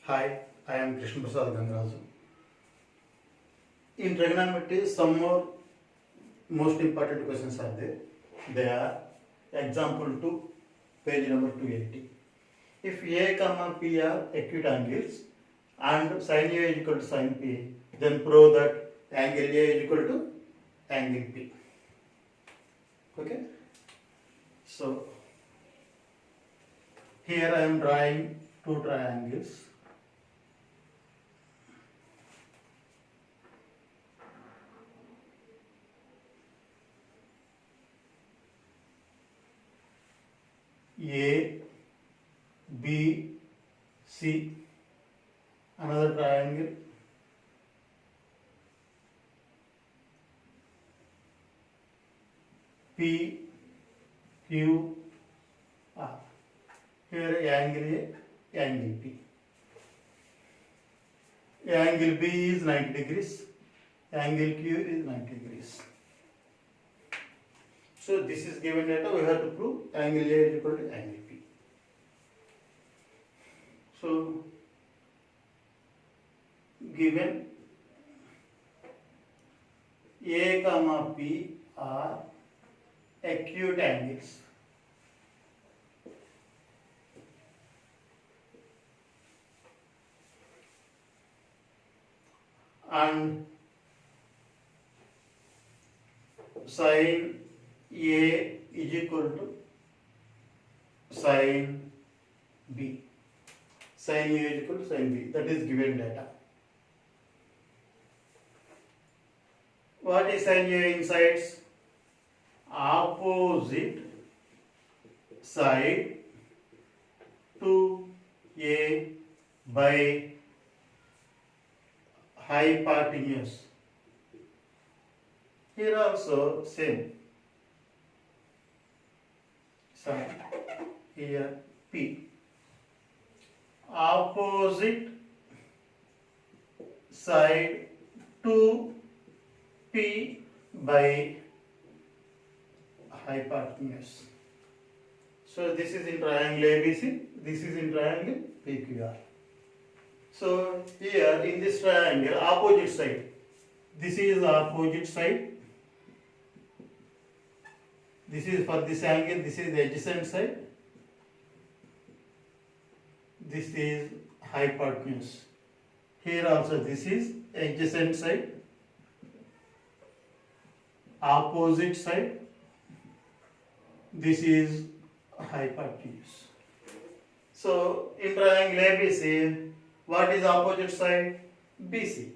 Hi, I am Krishna Prasad Gangaraju. In trigonometry, some more most important questions are there. They are example 2, page number 280. If A, comma P are acute angles and sin A is equal to sin P, then prove that angle A is equal to angle P. Okay? So, here I am drawing two triangles. A, B, C, another triangle, P, Q, R. Here angle A, angle P. Angle B is 90 degrees, angle Q is 90 degrees. So this is given data, we have to prove angle A is equal to angle P. So given A comma P are acute angles. And sin A is equal to sin B. Sin A is equal to sin B. That is given data. What is sin A in sides? Opposite side to A by hypotenuse. Here also same. Sin here P. Opposite side to P by hypotenuse. So this is in triangle ABC, this is in triangle PQR. So here in this triangle, opposite side, this is the opposite side, this is for this angle, this is the adjacent side, this is hypotenuse. Here also this is adjacent side, opposite side, this is hypotenuse. So in triangle ABC, what is opposite side? BC.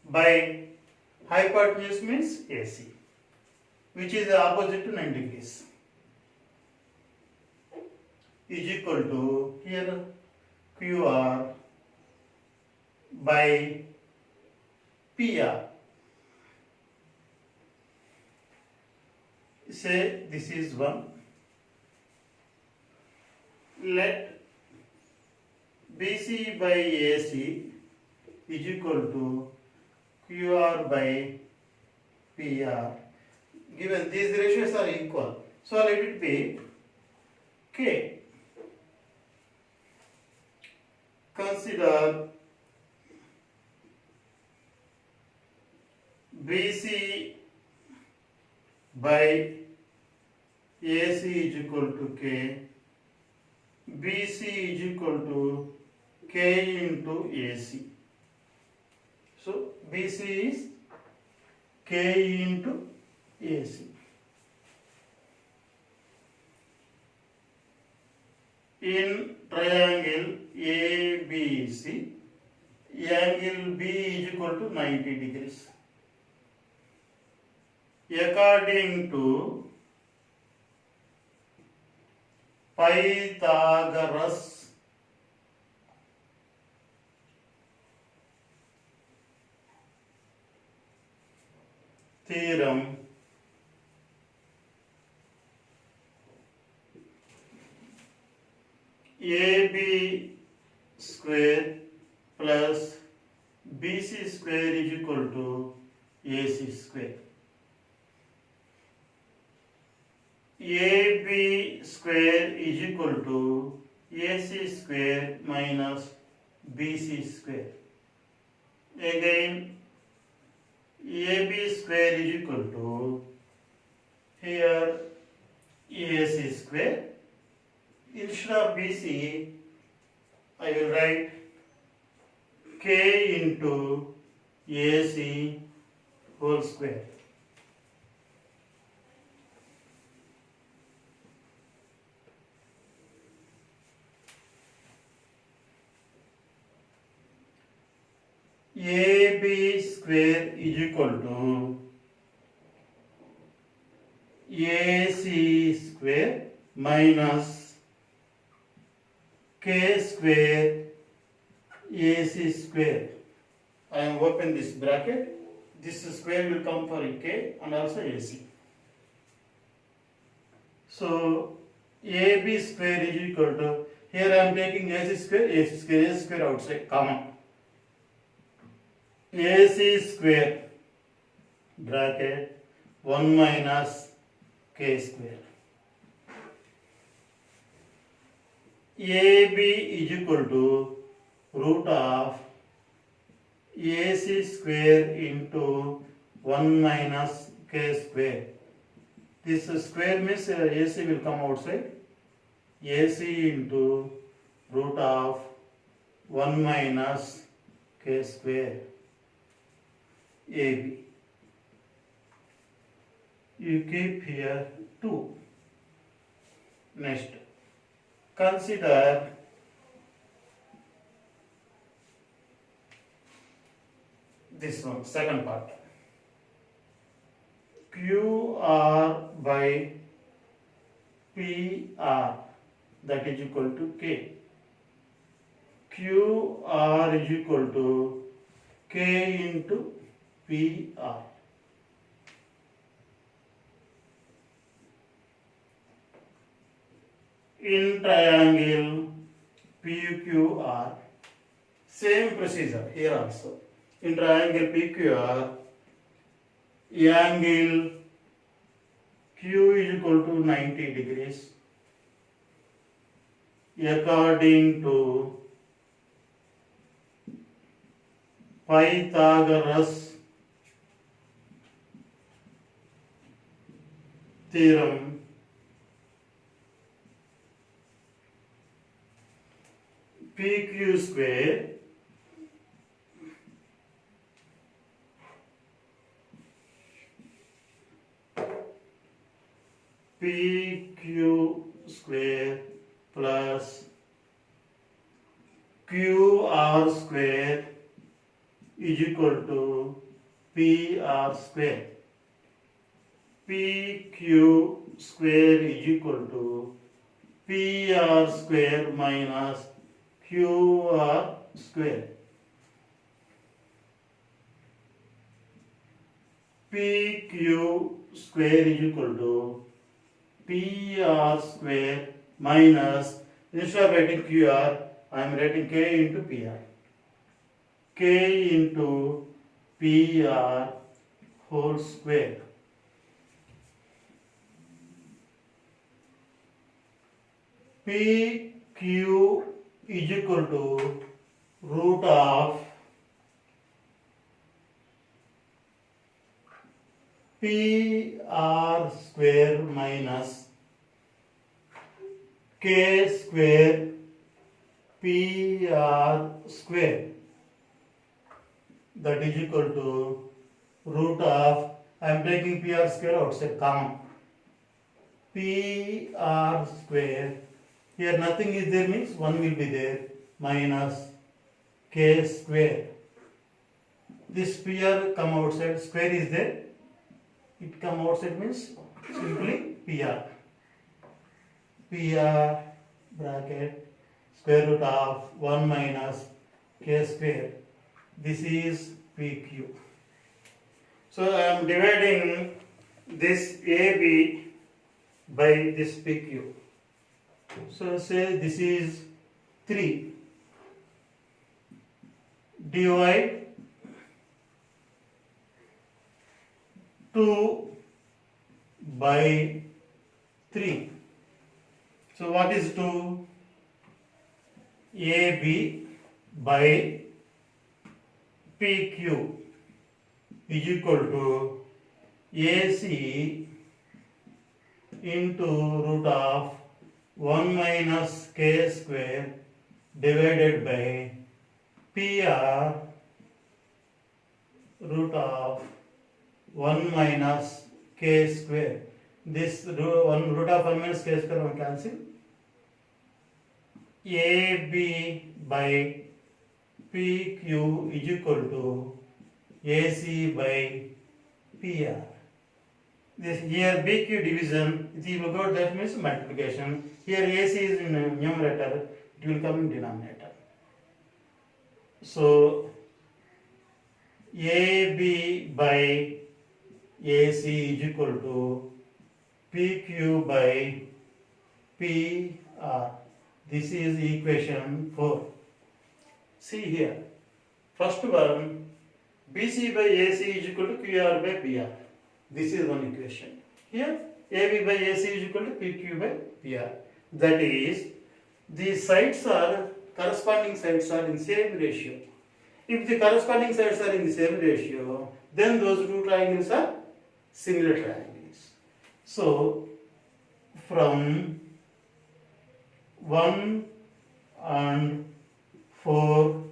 By hypotenuse means AC, which is the opposite to 90 degrees, is equal to here QR by PR. Say this is 1. Let BC by AC is equal to QR by PR. Given these ratios are equal, so let it be K. Consider BC by AC is equal to K. BC is equal to K into AC. So BC is K into AC. In triangle ABC, angle B is equal to 90 degrees. According to Pythagoras theorem, AB square plus BC square is equal to AC square. AB square is equal to AC square minus BC square. Again, AB square is equal to here AC square. Instead of BC, I will write K into AC whole square. AB square is equal to AC square minus K square AC square. I am open this bracket. This square will come for K and also AC. So AB square is equal to, here I am taking AC square outside, common. AC square bracket 1 minus K square. AB is equal to root of AC square into 1 minus K square. This square means AC will come outside. AC into root of 1 minus K square. AB. You keep here 2. Next, consider this one, second part. QR by PR, that is equal to K. QR is equal to K into PR. In triangle PQR, same procedure here also. In triangle PQR, angle Q is equal to 90 degrees according to Pythagoras theorem. PQ square PQ square plus QR square is equal to PR square. PQ square is equal to PR square minus QR square. PQ square is equal to PR square minus, instead of writing QR, I am writing K into PR. K into PR whole square. PQ is equal to root of PR square minus K square PR square, that is equal to root of, I am taking PR square outside, common. PR square, here nothing is there means 1 will be there, minus K square. This PR come outside, square is there, it come outside means simply PR. PR bracket square root of 1 minus K square. This is PQ. So I am dividing this AB by this PQ. So say this is 3. Divide 2 by 3. So what is 2? AB by PQ is equal to AC into root of 1 minus K square divided by PR root of 1 minus K square. This root of 1 minus K square one cancel. AB by PQ is equal to AC by PR. This here BQ division, if you look at that means multiplication. Here AC is in numerator, it will come in denominator. So AB by AC is equal to PQ by PR. This is equation 4. See here. First one, BC by AC is equal to QR by PR. This is one equation. Here, AB by AC is equal to PQ by PR. That is, the sides are, corresponding sides are in same ratio. If the corresponding sides are in the same ratio, then those two triangles are similar triangles. So, from 1 and 4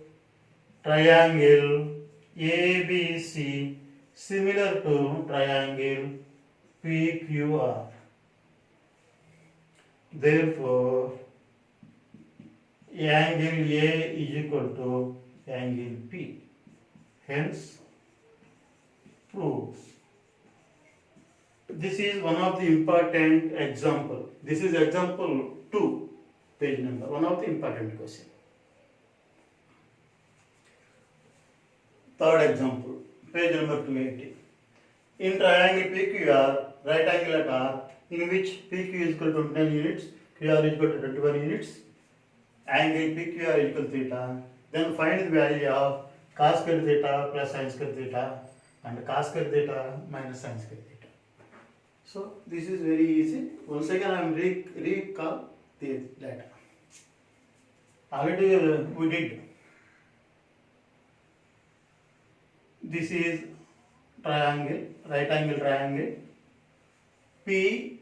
triangle ABC similar to triangle PQR. Therefore, angle A is equal to angle P. Hence, proves. This is one of the important example. This is example 2, page number, one of the important question. Third example, page number 280. In triangle PQR, right angle at R, in which PQ is equal to 29 units, QR is equal to 21 units, angle PQR is equal to theta, then find the value of cos square theta plus sin square theta and cos square theta minus sin square theta. So this is very easy. Once again I am recall the data. Already we did. This is triangle, right angle triangle. P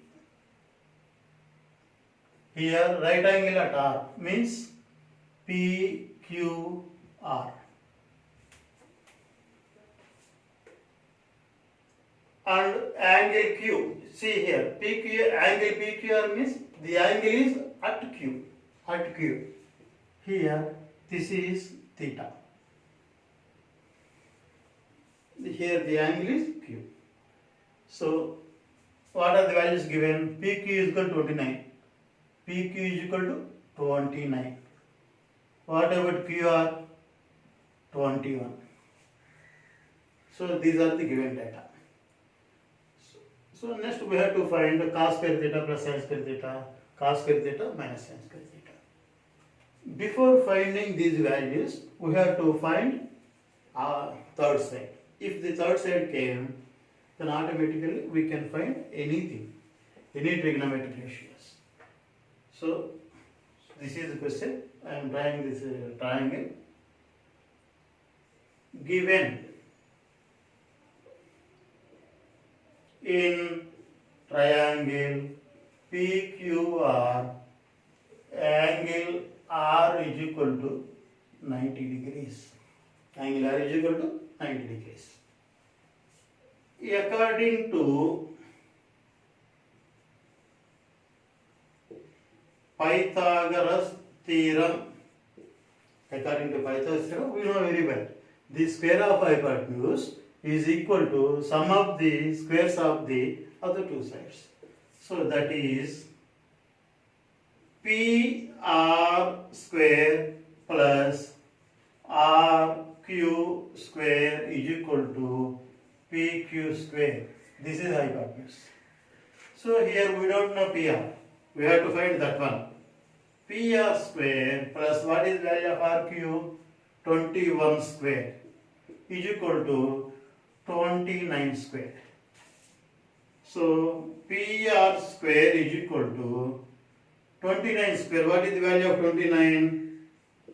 here right angle at R means PQR. And angle Q, see here, angle PQR means the angle is at Q. Here, this is theta. Here the angle is Q. So, what are the values given? PQ is equal to 29. PQ is equal to 29. What about QR? 21. So, these are the given data. So, next we have to find cos square theta plus sin square theta, cos square theta minus sin square theta. Before finding these values, we have to find our third side. If the third side came, then automatically we can find anything, any trigonometric ratios. So, this is the question. I am drawing this triangle. Given in triangle PQR, angle R is equal to 90 degrees. Angle R is equal to 90 degrees. According to Pythagoras theorem, we know very well. The square of hypotenuse is equal to sum of the squares of the other two sides. So that is PR square plus RQ square is equal to PQ square. This is hypotenuse. So here we don't know PR. We have to find that one. PR square plus what is value of RQ? 21 square is equal to 29 square. So PR square is equal to 29 square. What is the value of 29?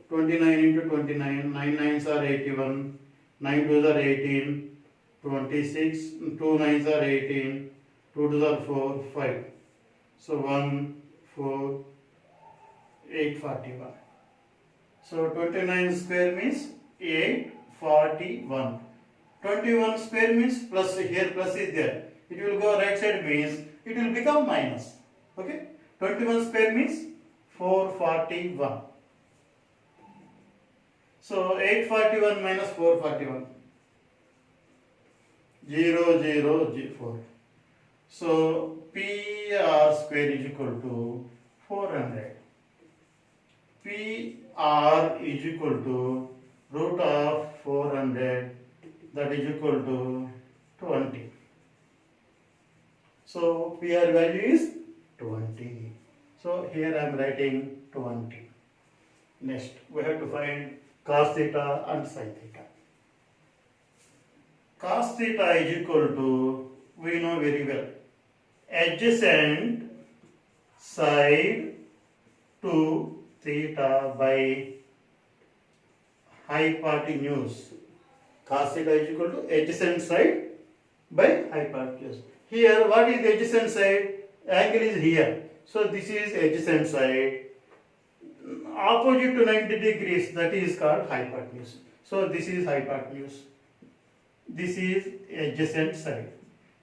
29 into 29, 9 nines are 81, 9 twos are 18, 26, 2 nines are 18, 2 twos are 4, 5. So 1, 4, 8, 41. So 29 square means 841. 21 square means plus, here plus is there. It will go right side means it will become minus. Okay. 21 square means 441. So 841 minus 441. 0, 0, 4. So PR square is equal to 400. PR is equal to root of 400, that is equal to 20. So PR value is 20. So here I am writing 20. Next we have to find cos theta and sin theta. Cos theta is equal to, we know very well, adjacent side to theta by hypotenuse. Cos theta is equal to adjacent side by hypotenuse. Here what is the adjacent side? Angle is here. So this is adjacent side. Opposite to 90 degrees, that is called hypotenuse. So this is hypotenuse. This is adjacent side.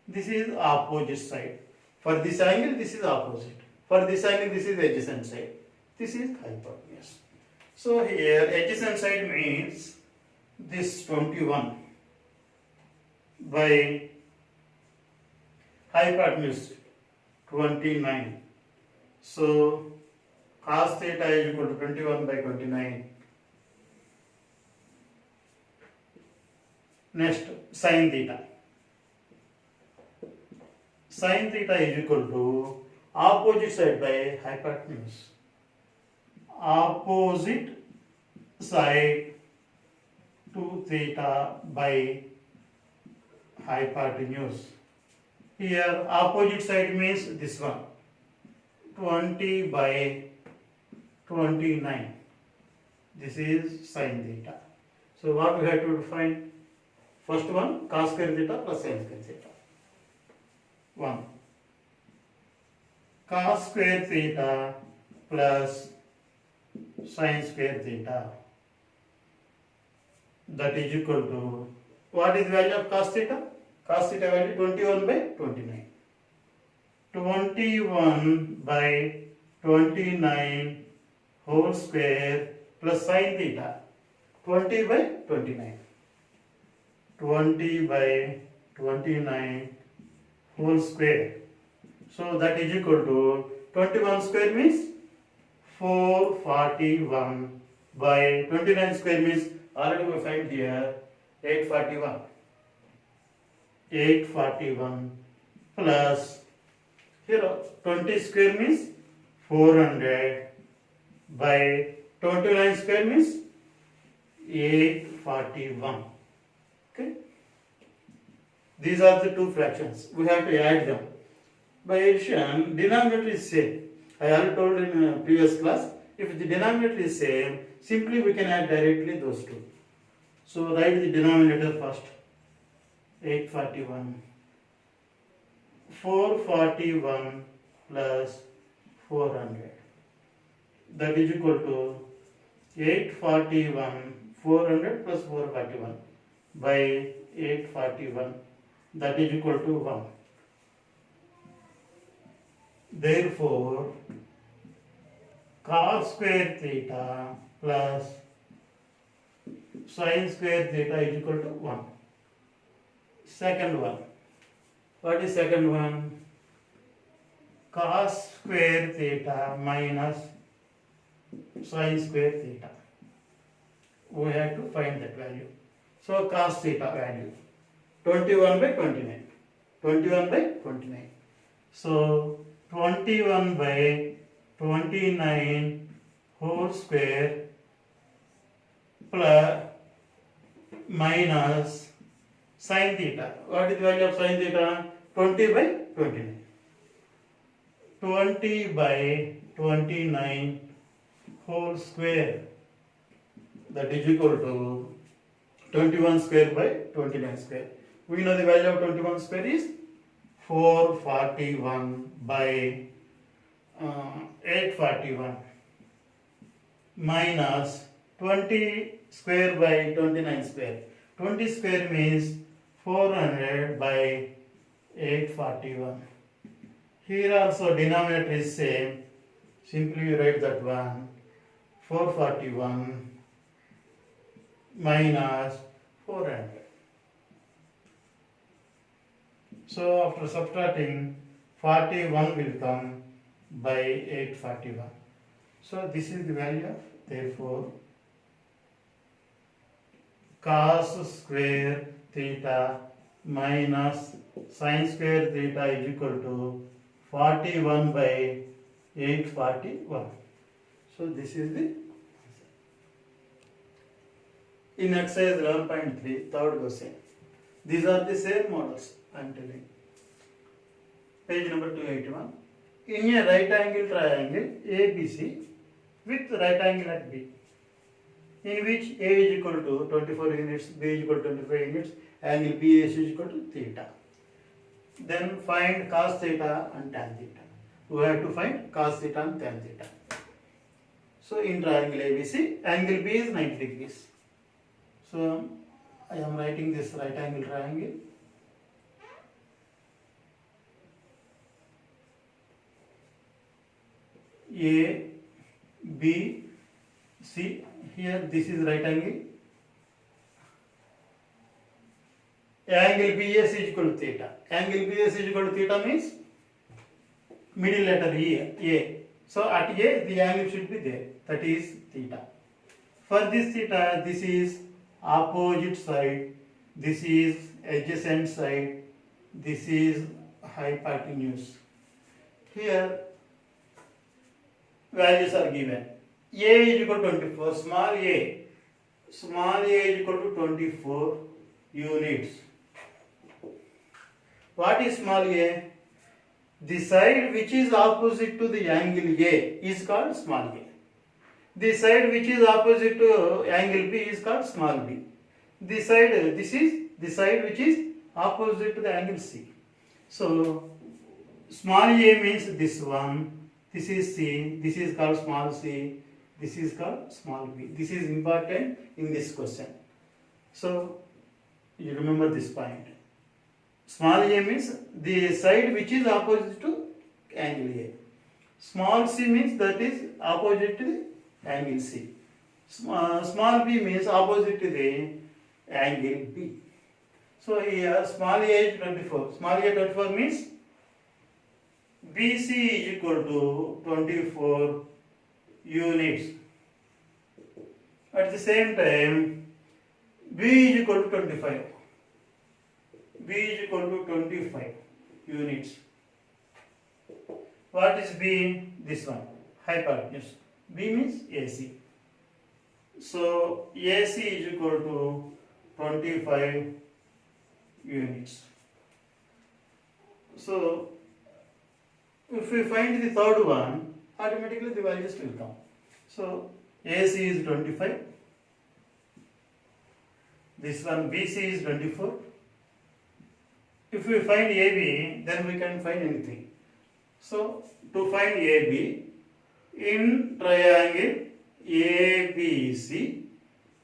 This is opposite side. For this angle, this is opposite. For this angle, this is adjacent side. This is hypotenuse. So here adjacent side means this 21 by hypotenuse 29. So cos theta is equal to 21 by 29. Next, sin theta. Sin theta is equal to opposite side by hypotenuse. Opposite side to theta by hypotenuse. Here opposite side means this one, 20 by 29. This is sin theta. So what we have to find? First one, cos square theta plus sin square theta. 1. Cos square theta plus sin square theta, that is equal to, what is the value of cos theta? Cos theta value 21 by 29. 21 by 29 whole square plus sin theta, 20 by 29. 20 by 29 whole square. So that is equal to 21 square means 441 by 29 square means, already we find here 841. 841 plus, here 20 square means 400 by 29 square means 841. Okay. These are the two fractions. We have to add them. By addition, denominator is same. I already told in previous class, if the denominator is same, simply we can add directly those two. So write the denominator first. 841. 441 plus 400. That is equal to 841, 400 plus 441 by 841. That is equal to 1. Therefore, cos square theta plus sin square theta is equal to 1. Second one. What is second one? Cos square theta minus sin square theta. We have to find that value. So cos theta value 21 by 29. 21 by 29. So 21 by 29 whole square plus minus sin theta. What is the value of sin theta? 20 by 29. 20 by 29 whole square that is equal to 21 square by 29 square. We know the value of 21 square is 441 by 841 minus 20 square by 29 square. 20 square means 400 by 841. Here also denominator is same. Simply you write that one. 441 minus 400. So after subtracting, 41 will come by 841. So this is the value of, therefore, cos square theta minus sin square theta is equal to 41 by 841. So this is the answer. In exercise 11.3, third question. These are the same models I am telling. Page number 281. In a right angle triangle ABC with right angle at B, in which A is equal to 24 units, B is equal to 25 units, angle BAC is equal to theta. Then find cos theta and tan theta. We have to find cos theta and tan theta. So in triangle ABC, angle B is 90 degrees. So I am writing this right angle triangle. A, B, C. Here this is right angle. Angle BAC is equal to theta. Angle BAC is equal to theta means middle letter A. So at A the angle should be there. That is theta. For this theta, this is opposite side. This is adjacent side. This is hypotenuse. Here values are given. A is equal to 24. Small a is equal to 24 units. What is small a? The side which is opposite to the angle A is called small a. The side which is opposite to angle B is called small b. This is the side which is opposite to the angle C. So small a means this one. This is C. This is called small c. This is called small b. This is important in this question. So you remember this point. Small a means the side which is opposite to angle A. Small c means that is opposite to the angle C. Small b means opposite to the angle B. So here small a is 24. Small a 24 means BC is equal to 24 units. At the same time, B is equal to 25. B is equal to 25 units. What is B? This one, hypotenuse. B means AC. So AC is equal to 25 units. So if we find the third one, automatically the values will come. So AC is 25. This one BC is 24. If we find AB, then we can find anything. So to find AB, in triangle ABC,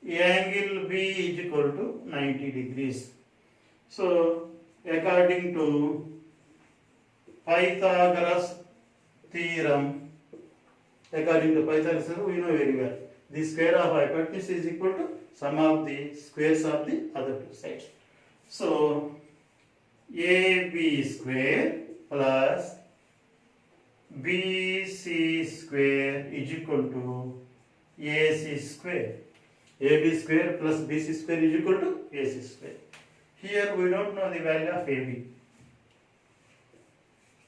angle B is equal to 90 degrees. So according to Pythagoras theorem, we know very well, the square of hypotenuse is equal to sum of the squares of the other two sides. So AB square plus BC square is equal to AC square. AB square plus BC square is equal to AC square. Here we don't know the value of AB.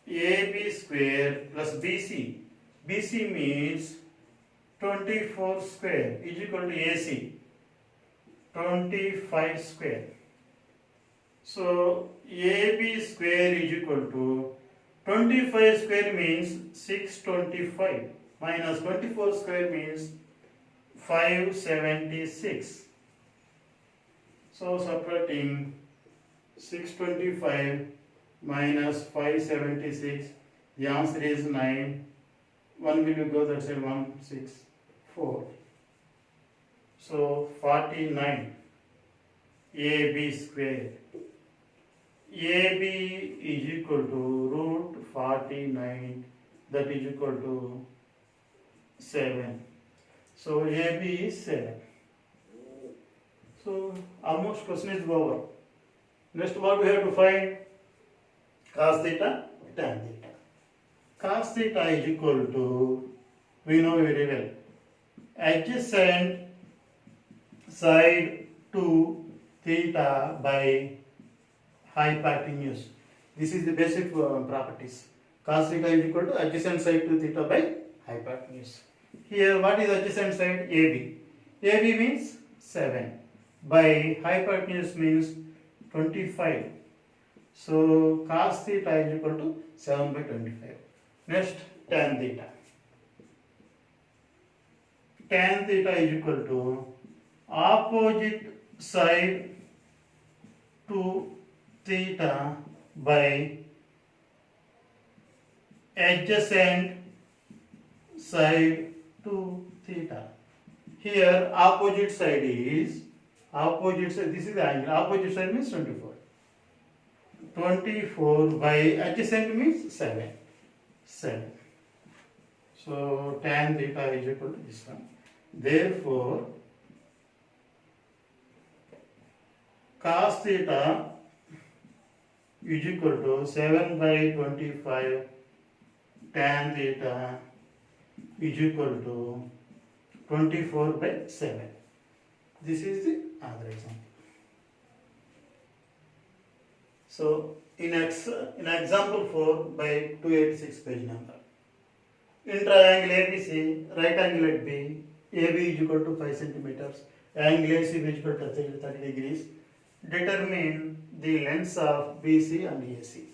AB square plus BC. BC means 24 square is equal to AC 25 square. So AB square is equal to 25 square means 625 minus 24 square means 576. So subtracting 625 minus 576, the answer is 9. 1 will go that side, 1, 6, 4. So 49 AB square. AB is equal to root 49, that is equal to 7. So AB is 7. So almost question is over. Next what we have to find? Cos theta, tan theta. Cos theta is equal to, we know very well, adjacent side to theta by hypotenuse. This is the basic properties. Cos theta is equal to adjacent side to theta by hypotenuse. Here what is adjacent side? AB. AB means 7. By hypotenuse means 25. So cos theta is equal to 7 by 25. Next, tan theta. Tan theta is equal to opposite side to theta by adjacent side to theta. Here opposite side is this is the angle. Opposite side means 24. 24 by adjacent means 7. 7. So tan theta is equal to this one. Therefore, cos theta is equal to 7 by 25. Tan theta is equal to 24 by 7. This is the other example. So in example 4 by 286 page number. In triangle ABC, right angle at B, AB is equal to 5 centimeters, angle AC is equal to 30 degrees. Determine the lengths of BC and AC.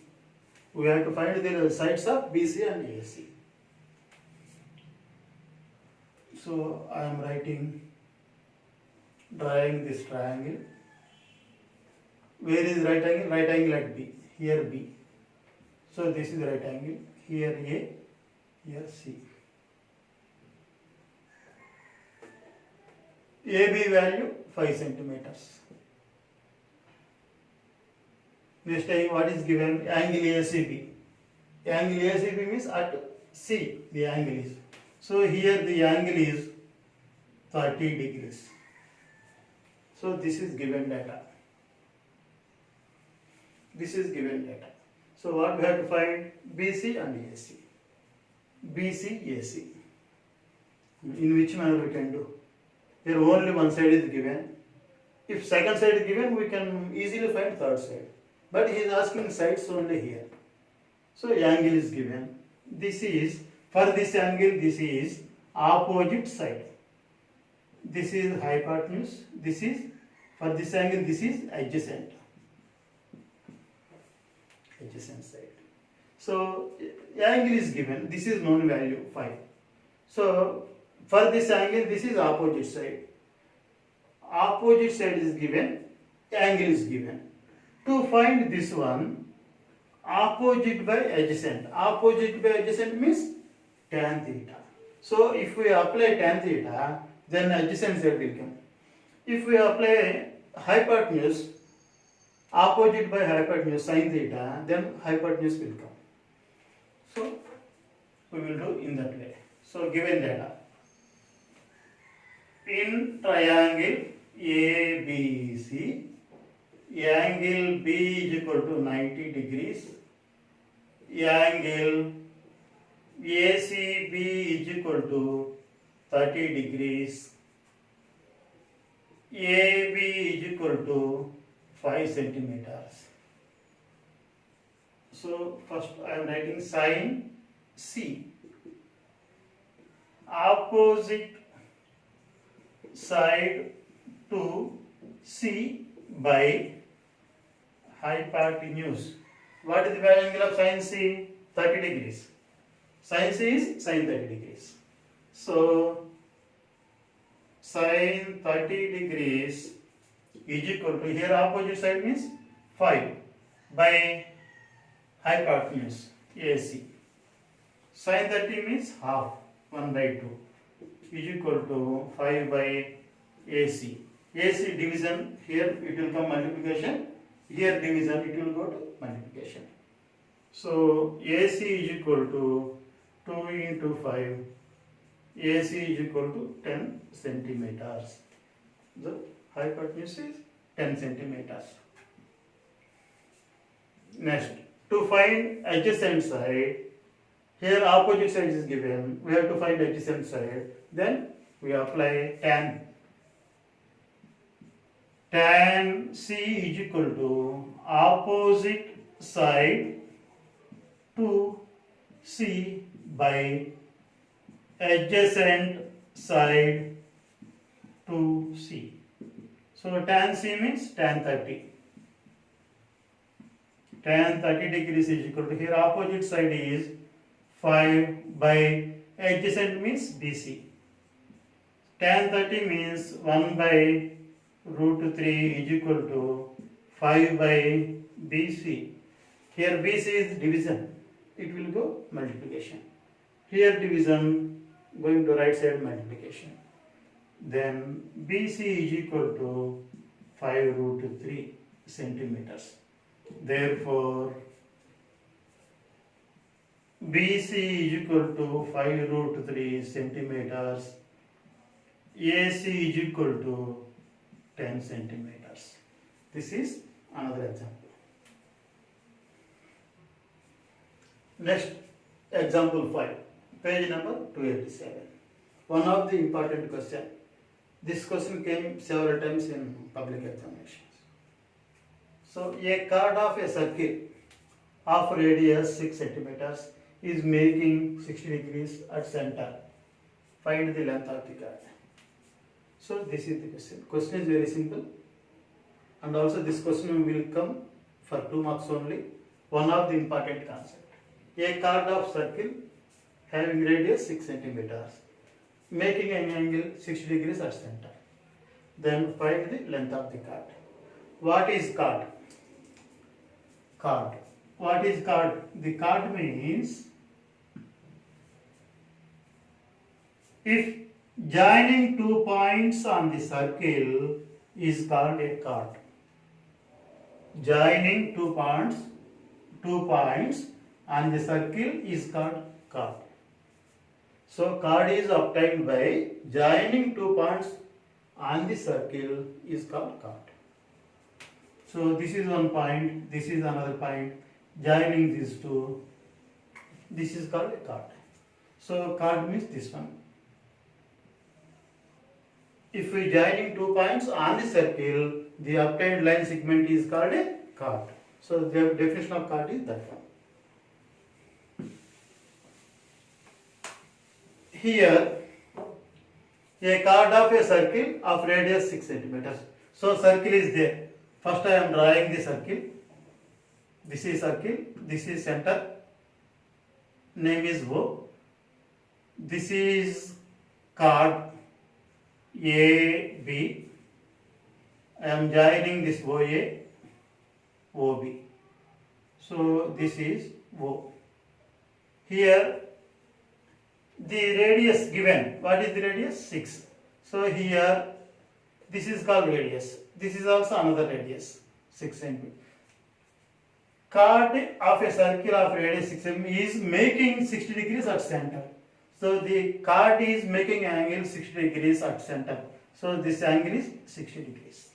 We have to find the sides of BC and AC. So I am drawing this triangle. Where is right angle? Right angle at B. Here B. So this is the right angle. Here A. Here C. AB value 5 centimeters. Next time what is given? Angle ACB. Angle ACB means at C the angle is. So here the angle is 30 degrees. So this is given data. This is given data. So what we have to find? BC and AC. BC, AC. In which manner we can do? Here only one side is given. If second side is given, we can easily find third side. But he is asking sides only here. So angle is given. This is, for this angle, this is opposite side. This is hypotenuse. This is, for this angle, this is adjacent. Adjacent side. So angle is given. This is known value 5. So for this angle, this is opposite side. Opposite side is given. Angle is given. To find this one, opposite by adjacent. Opposite by adjacent means tan theta. So if we apply tan theta, then adjacent side will come. If we apply hypotenuse, opposite by hypotenuse sin theta, then hypotenuse will come. So we will do in that way. So given data. In triangle ABC, angle B is equal to 90 degrees. Angle ACB is equal to 30 degrees. AB is equal to 5 centimeters. So first I am writing sin C. Opposite side to C by hypotenuse. What is the angle of sin C? 30 degrees. Sin C is sin 30 degrees. So Sine 30 degrees is equal to, here opposite side means 5 by hypotenuse AC. Sine 30 means half, 1 by 2 is equal to 5 by AC. AC division, here it will come multiplication, here division it will go to multiplication. So AC is equal to 2 into 5, AC is equal to 10 centimeters. The hypotenuse is 10 centimeters. Next, to find adjacent side, here opposite side is given, we have to find adjacent side, then we apply tan. Tan C is equal to opposite side to C by adjacent side to C. So tan C means tan 30. Tan 30 degrees is equal to, here opposite side is 5 by adjacent means BC. Tan 30 means 1 by root 3 is equal to 5 by BC. Here BC is division, it will go multiplication. Here division going to right side multiplication. Then BC is equal to 5 root 3 centimeters. Therefore, BC is equal to 5 root 3 centimeters. AC is equal to 10 centimeters. This is another example. Next, example 5, page number 287. One of the important question. This question came several times in public examinations. So, a chord of a circle of radius 6 centimeters is making 60 degrees at center. Find the length of the chord. So, this is the question. Question is very simple, and also this question will come for 2 marks only. One of the important concept. A chord of circle having radius 6 centimeters, making an angle 60 degrees at center. Then find the length of the chord. What is chord? Chord. What is chord? The chord means if joining 2 points on the circle is called a chord. Joining 2 points on the circle is called chord. So chord is obtained by joining 2 points on the circle is called chord. So this is one point, this is another point, joining these two, this is called a chord. So chord means this one. If we joining 2 points on the circle, the obtained line segment is called a chord. So the definition of chord is that one. Here, a chord of a circle of radius 6 centimeters. So circle is there. First I am drawing the circle. This is circle. This is center. Name is O. This is chord AB. I am joining this OA, OB. So this is O. Here the radius given. What is the radius? 6. So here this is called radius. This is also another radius, 6 cm. Chord of a circle of radius 6 cm is making 60 degrees at center. So the chord is making angle 60 degrees at center. So this angle is 60 degrees.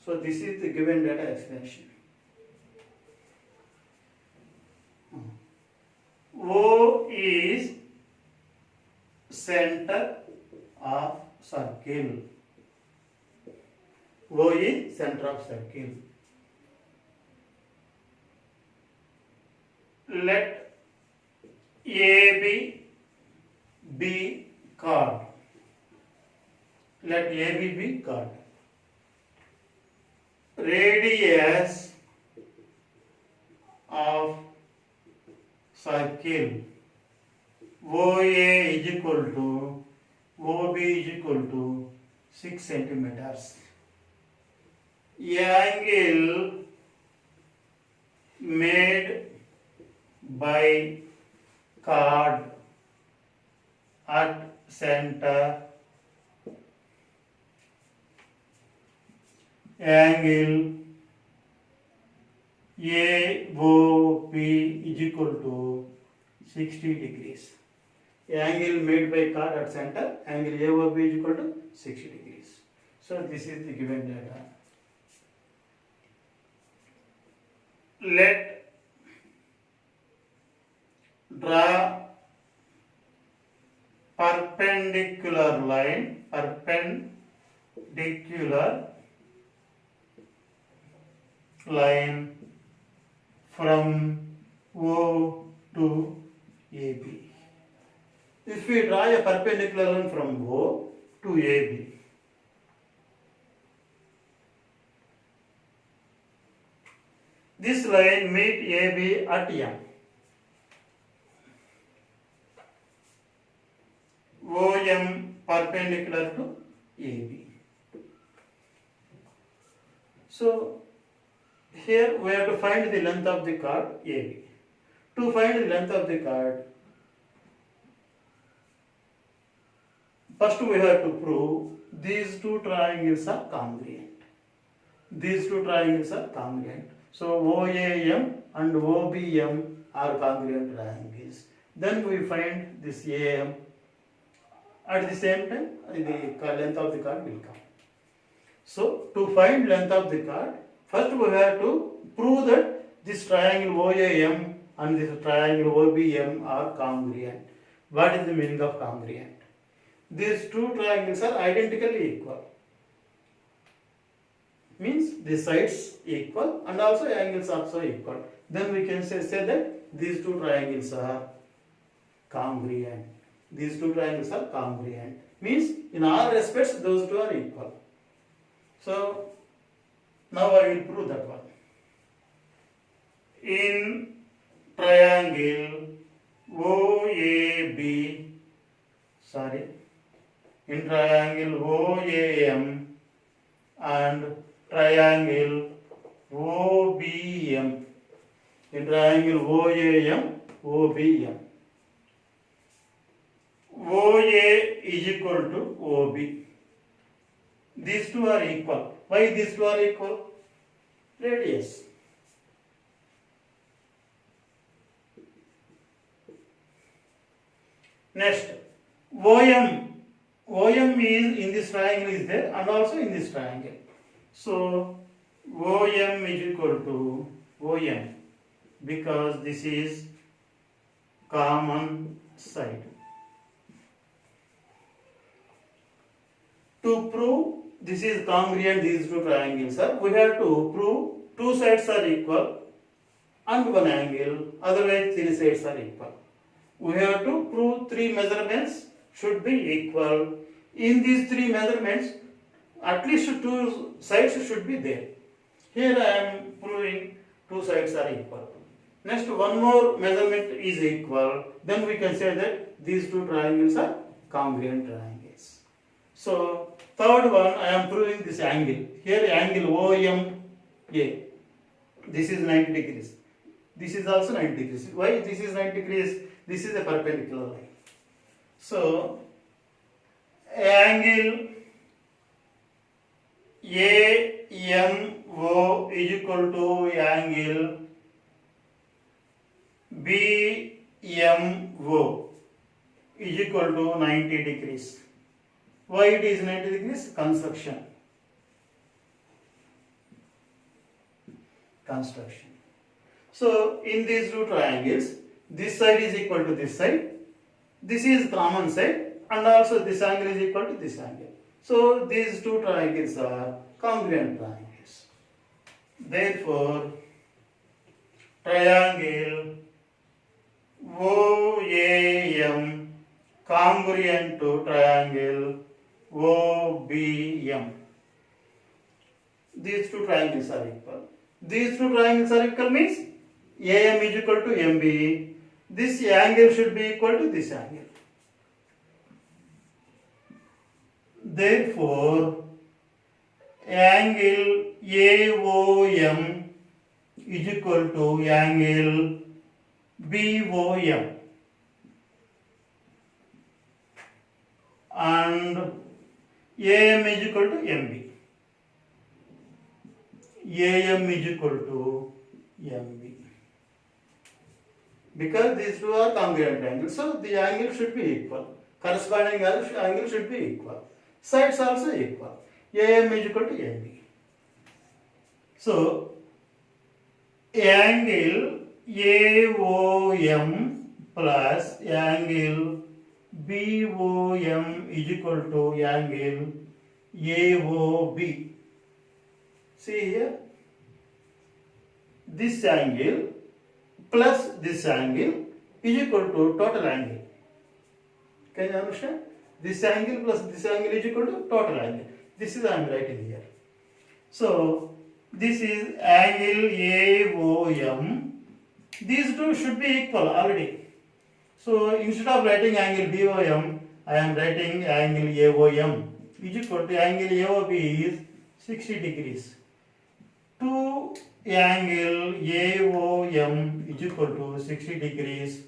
So this is the given data explanation. O is center of circle. O is center of circle. Let AB be chord. Let AB be chord. Radius of circle OA is equal to OB is equal to 6 centimeters. Angle made by chord at center, angle AOP is equal to 60 degrees. Angle made by chord at center, angle AOP is equal to 60 degrees. So this is the given data. Let draw perpendicular line from O to AB. If we draw a perpendicular line from O to AB, this line meet AB at M. OM perpendicular to AB. So here we have to find the length of the chord AB. To find the length of the chord, first we have to prove these two triangles are congruent. These two triangles are congruent. So OAM and OBM are congruent triangles. Then we find this AM. At the same time, the length of the chord will come. So to find length of the chord, first we have to prove that this triangle OAM and this triangle OBM are congruent. What is the meaning of congruent? These two triangles are identically equal. Means the sides equal and also angles also equal. Then we can say that these two triangles are congruent. These two triangles are congruent. Means in all respects those two are equal. So now I will prove that one. In triangle OAB, in triangle OAM and triangle OBM, in triangle OAM, OBM, OA is equal to OB. These two are equal. Why these two are equal? Radius. Next, OM is in this triangle is there and also in this triangle. So OM is equal to OM because this is common side. To prove this is congruent, these two triangles are, we have to prove two sides are equal and one angle, otherwise three sides are equal. We have to prove three measurements should be equal. In these three measurements, at least two sides should be there. Here I am proving two sides are equal. Next, one more measurement is equal. Then we can say that these two triangles are congruent triangles. So, third one I am proving this angle. Here angle OMA. This is 90 degrees. This is also 90 degrees. Why this is 90 degrees? This is a perpendicular line. So, angle AMO is equal to angle BMO is equal to 90 degrees. Why it is 90 degrees? Construction. So, in these two triangles, this side is equal to this side. This is common side and also this angle is equal to this angle. So, these two triangles are congruent triangles. Therefore, triangle OAM congruent to triangle OBM. These two triangles are equal. These two triangles are equal means AM is equal to MB. This angle should be equal to this angle. Therefore, angle AOM is equal to angle BOM, and AM is equal to MB. AM is equal to MB. Because these two are congruent angles, so the angle should be equal. Corresponding angle should be equal. Sides also equal. AM is equal to MB. So, angle AOM plus angle BOM is equal to angle AOB. See here, this angle plus this angle is equal to total angle. Can you understand? This angle plus this angle is equal to total angle. This is I am writing here. So, this is angle AOM. These two should be equal already. So, instead of writing angle BOM, I am writing angle AOM is equal to angle AOB is 60 degrees. To angle AOM is equal to 60 degrees.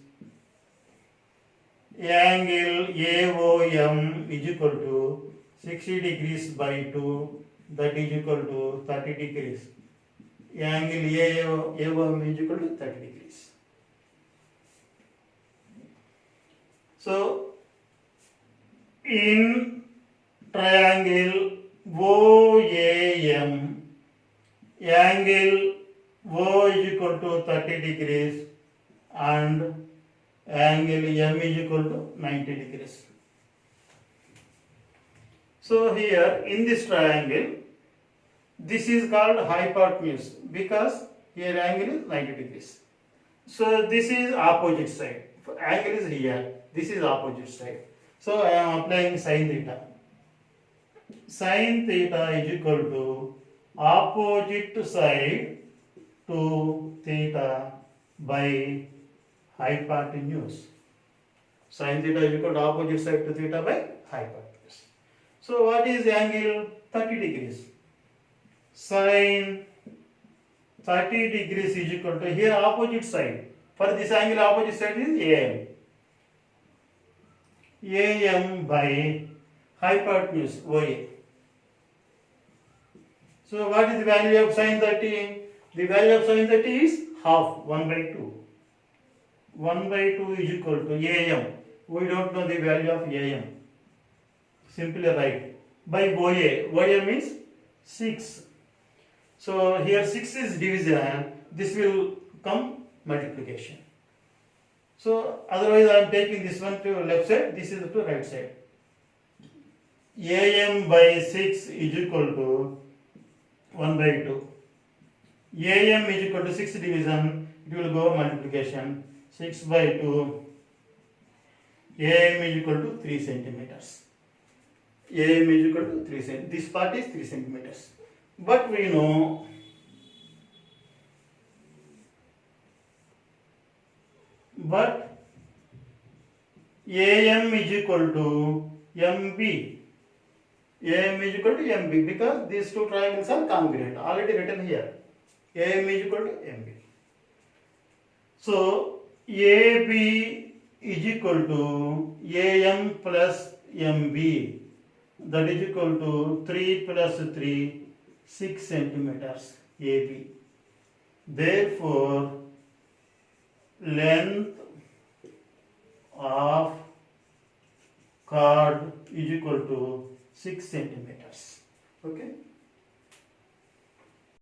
Angle AOM is equal to 60 degrees by 2, that is equal to 30 degrees. Angle AOM is equal to 30 degrees. So, in triangle OAM, angle O is equal to 30 degrees and angle M is equal to 90 degrees. So, here in this triangle, this is called hypotenuse because here angle is 90 degrees. So, this is opposite side. Angle is here, this is opposite side. So, I am applying sin theta. Sin theta is equal to opposite side to theta by hypotenuse. Sin theta is equal to opposite side to theta by hypotenuse. So, what is angle 30 degrees? Sin 30 degrees is equal to here opposite side. For this angle opposite side is AM. AM by hypotenuse OA. So what is the value of sin 30? The value of sin 30 is half, 1 by 2. 1 by 2 is equal to AM. We don't know the value of AM. Simply write by OA. OA means 6. So here 6 is division. This will come multiplication. So otherwise I am taking this one to left side, this is to right side. AM by 6 is equal to 1 by 2. AM is equal to 6 division, it will go multiplication. 6 by 2. AM is equal to 3 centimeters. AM is equal to 3 centimeters. This part is 3 centimeters. But we know AM is equal to MB. AM is equal to MB because these two triangles are congruent. Already written here. AM is equal to MB. So AB is equal to AM plus MB. That is equal to 3 plus 3, 6 centimeters AB. Therefore, length of chord is equal to 6 centimeters. Okay.